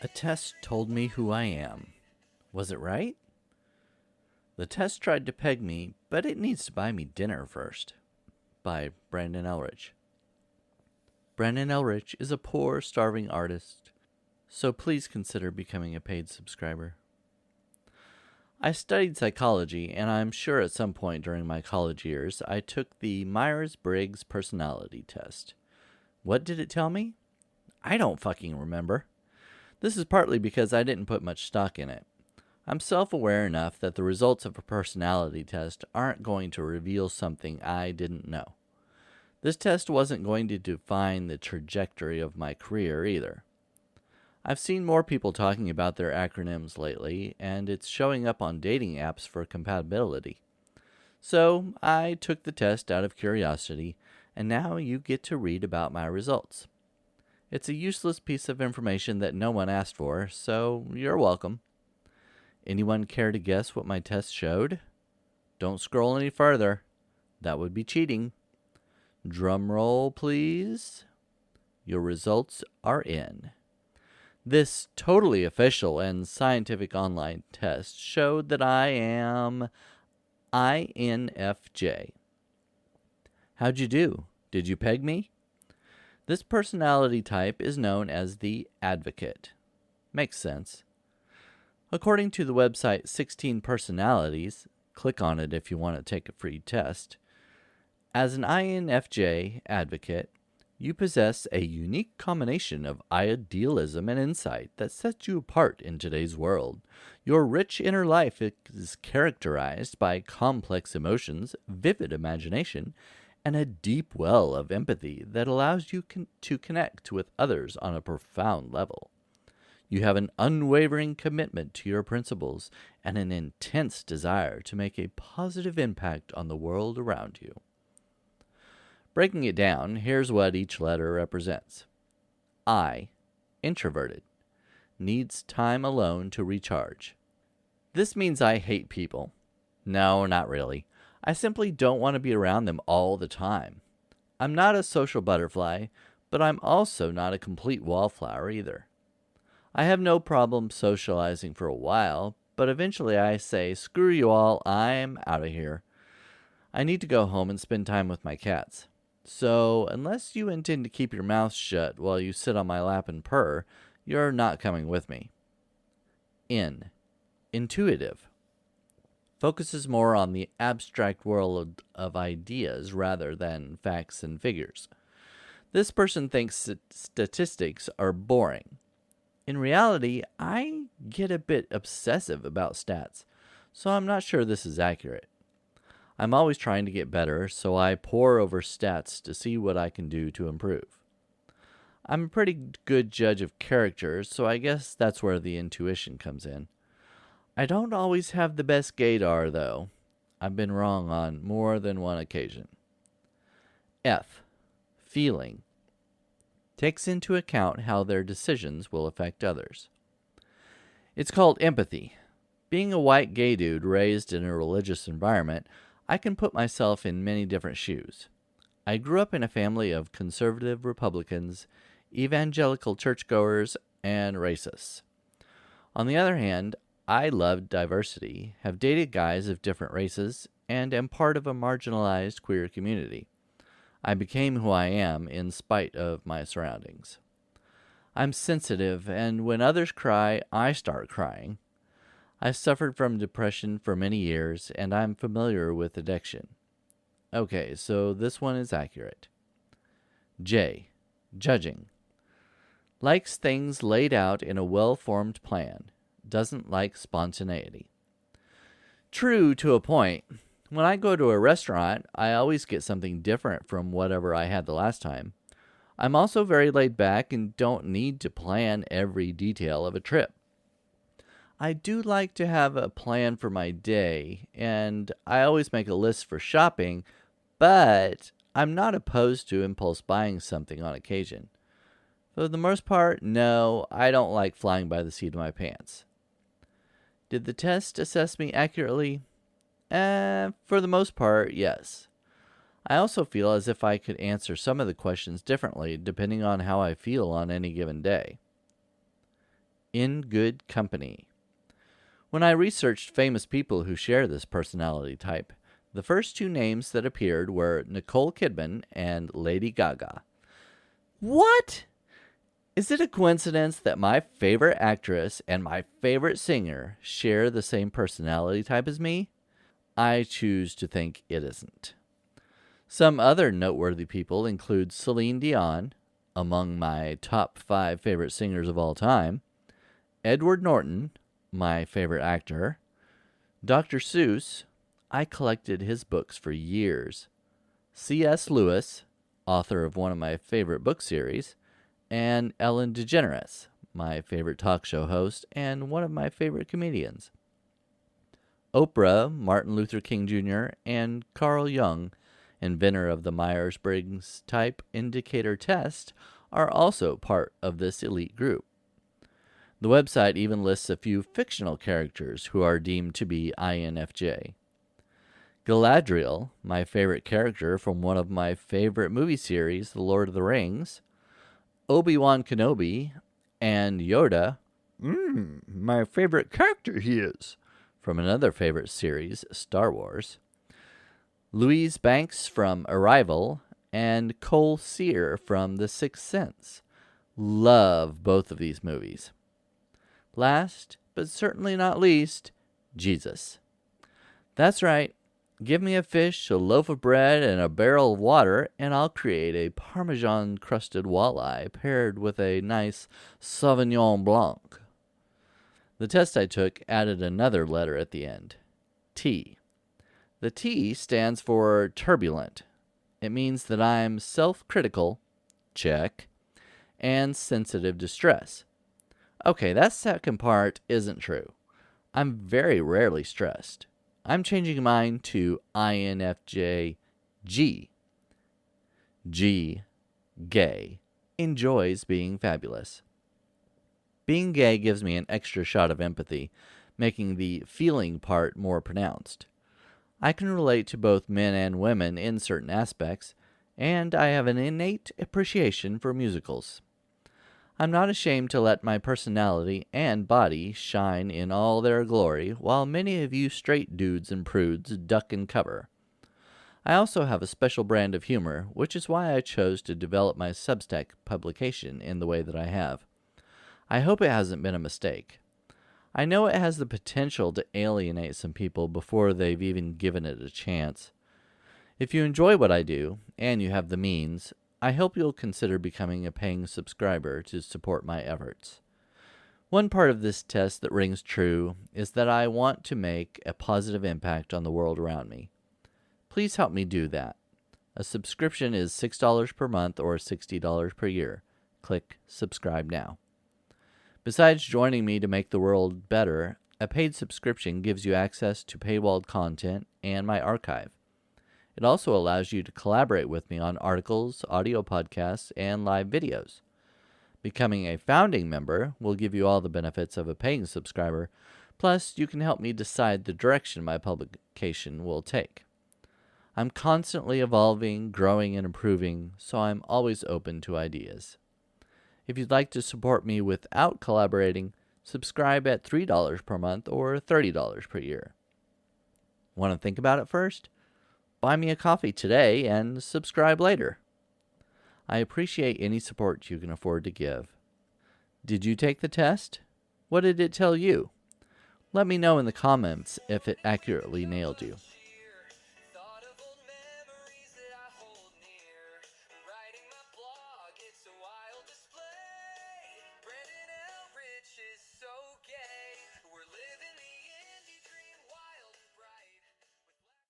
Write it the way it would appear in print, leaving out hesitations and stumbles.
A test told me who I am. Was it right? The test tried to peg me, but it needs to buy me dinner first. By Brandon Elrich. Brandon Elrich is a poor, starving artist, so please consider becoming a paid subscriber. I studied psychology, and I'm sure at some point during my college years I took the Myers-Briggs Personality Test. What did it tell me? I don't fucking remember. This is partly because I didn't put much stock in it. I'm self-aware enough that the results of a personality test aren't going to reveal something I didn't know. This test wasn't going to define the trajectory of my career either. I've seen more people talking about their acronyms lately, and it's showing up on dating apps for compatibility. So I took the test out of curiosity, and now you get to read about my results. It's a useless piece of information that no one asked for, so you're welcome. Anyone care to guess what my test showed? Don't scroll any further. That would be cheating. Drum roll, please. Your results are in. This totally official and scientific online test showed that I am INFJ. How'd you do? Did you peg me? This personality type is known as the advocate. Makes sense. According to the website 16 Personalities, click on it if you want to take a free test, as an INFJ advocate, you possess a unique combination of idealism and insight that sets you apart in today's world. Your rich inner life is characterized by complex emotions, vivid imagination, and a deep well of empathy that allows you to connect with others on a profound level. You have an unwavering commitment to your principles and an intense desire to make a positive impact on the world around you. Breaking it down, here's what each letter represents. I, introverted, needs time alone to recharge. This means I hate people. No, not really. I simply don't want to be around them all the time. I'm not a social butterfly, but I'm also not a complete wallflower either. I have no problem socializing for a while, but eventually I say, screw you all, I'm out of here. I need to go home and spend time with my cats. So, unless you intend to keep your mouth shut while you sit on my lap and purr, you're not coming with me. Intuitive. Focuses more on the abstract world of ideas rather than facts and figures. This person thinks statistics are boring. In reality, I get a bit obsessive about stats, so I'm not sure this is accurate. I'm always trying to get better, so I pore over stats to see what I can do to improve. I'm a pretty good judge of character, so I guess that's where the intuition comes in. I don't always have the best gaydar, though. I've been wrong on more than one occasion. Feeling. Takes into account how their decisions will affect others. It's called empathy. Being a white gay dude raised in a religious environment, I can put myself in many different shoes. I grew up in a family of conservative Republicans, evangelical churchgoers, and racists. On the other hand, I love diversity, have dated guys of different races, and am part of a marginalized queer community. I became who I am in spite of my surroundings. I'm sensitive, and when others cry, I start crying. I suffered from depression for many years, and I'm familiar with addiction. Okay, so this one is accurate. Judging. Likes things laid out in a well-formed plan. Doesn't like spontaneity. True to a point. When I go to a restaurant, I always get something different from whatever I had the last time. I'm also very laid back and don't need to plan every detail of a trip. I do like to have a plan for my day, and I always make a list for shopping, but I'm not opposed to impulse buying something on occasion. For the most part, no, I don't like flying by the seat of my pants. Did the test assess me accurately? For the most part, yes. I also feel as if I could answer some of the questions differently depending on how I feel on any given day. in good company. When I researched famous people who share this personality type, the first two names that appeared were Nicole Kidman and Lady Gaga. What? Is it a coincidence that my favorite actress and my favorite singer share the same personality type as me? I choose to think it isn't. Some other noteworthy people include Celine Dion, among my top 5 favorite singers of all time, Edward Norton, my favorite actor, Dr. Seuss, I collected his books for years, C.S. Lewis, author of one of my favorite book series, and Ellen DeGeneres, my favorite talk show host and one of my favorite comedians. Oprah, Martin Luther King Jr., and Carl Jung, inventor of the Myers-Briggs type indicator test, are also part of this elite group. The website even lists a few fictional characters who are deemed to be INFJ. Galadriel, my favorite character from one of my favorite movie series, The Lord of the Rings, Obi-Wan Kenobi, and Yoda, my favorite character he is, from another favorite series, Star Wars, Louise Banks from Arrival, and Cole Sear from The Sixth Sense. Love both of these movies. Last, but certainly not least, Jesus. That's right. Give me a fish, a loaf of bread, and a barrel of water, and I'll create a Parmesan-crusted walleye paired with a nice Sauvignon Blanc. The test I took added another letter at the end, T. The T stands for turbulent. It means that I'm self-critical, check, and sensitive to stress. Okay, that second part isn't true. I'm very rarely stressed. I'm changing mine to INFJ G. G, gay, enjoys being fabulous. Being gay gives me an extra shot of empathy, making the feeling part more pronounced. I can relate to both men and women in certain aspects, and I have an innate appreciation for musicals. I'm not ashamed to let my personality and body shine in all their glory, while many of you straight dudes and prudes duck and cover. I also have a special brand of humor, which is why I chose to develop my Substack publication in the way that I have. I hope it hasn't been a mistake. I know it has the potential to alienate some people before they've even given it a chance. If you enjoy what I do, and you have the means, I hope you'll consider becoming a paying subscriber to support my efforts. One part of this test that rings true is that I want to make a positive impact on the world around me. Please help me do that. A subscription is $6 per month or $60 per year. Click subscribe now. Besides joining me to make the world better, a paid subscription gives you access to paywalled content and my archive. It also allows you to collaborate with me on articles, audio podcasts, and live videos. Becoming a founding member will give you all the benefits of a paying subscriber, plus you can help me decide the direction my publication will take. I'm constantly evolving, growing, and improving, so I'm always open to ideas. If you'd like to support me without collaborating, subscribe at $3 per month or $30 per year. Want to think about it first? Buy me a coffee today and subscribe later. I appreciate any support you can afford to give. Did you take the test? What did it tell you? Let me know in the comments if it accurately nailed you.